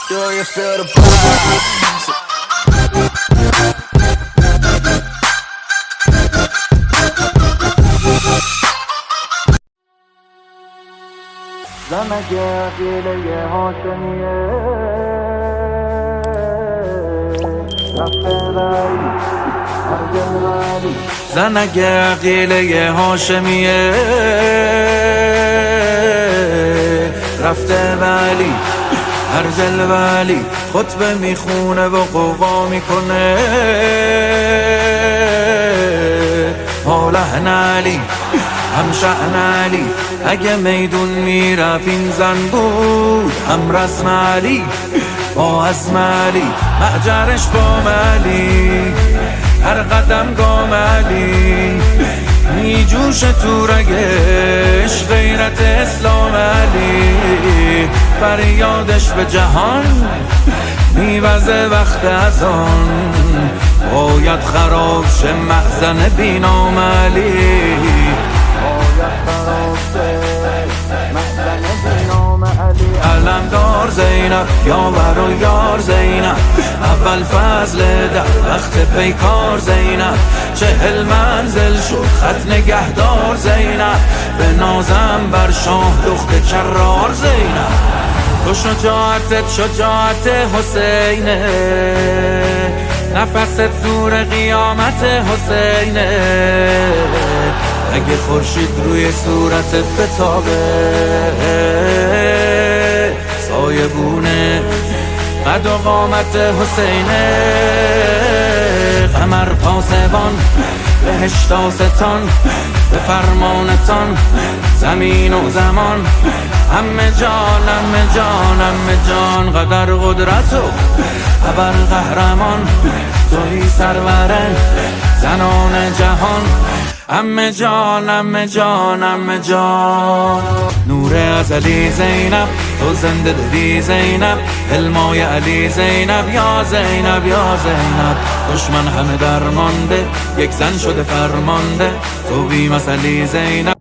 Do you feel the vibes? زنک عقیله هاشمیه رفته ولی هرگل ولی زنک عقیله هاشمیه رفته ولی هرگل ولی خطبه میخونه و قوقا میکنه حالهن علی هم شأن علی اگه میدون میرفت این زن بود هم رسم علی با عزم علی معجرش با علی هر قدم گام علی میجوش تو رگش غیرت اسلام علی فریادش به جهان میوزه وقت اذان باید خراب شه مخزن بینام علی علمدار زینب یاور و یار زینب اول فضل در وقت پیکار زینب 40 منزل شد خط نگهدار زینب به نازم بر شاه دخت کرار زینب تو شجاعتت شجاعت حسینه نفست زور قیامت حسینه اگه خورشید روی صورتت بتابه سایه بونه قد و قامت حسینه قمر پاسبان بهشت آستان به فرمانتان زمین و زمان همه جان همه جان همه جان قدر قدرت و ابر قهرمان توی سروره زنان جهان همه جان همه جان همه جان نور ازلی زینب تو زنده دلی زینب علمای علی زینب یا زینب یا زینب دشمن همه درمانده یک زن شده فرمانده تو بی مثلی زینب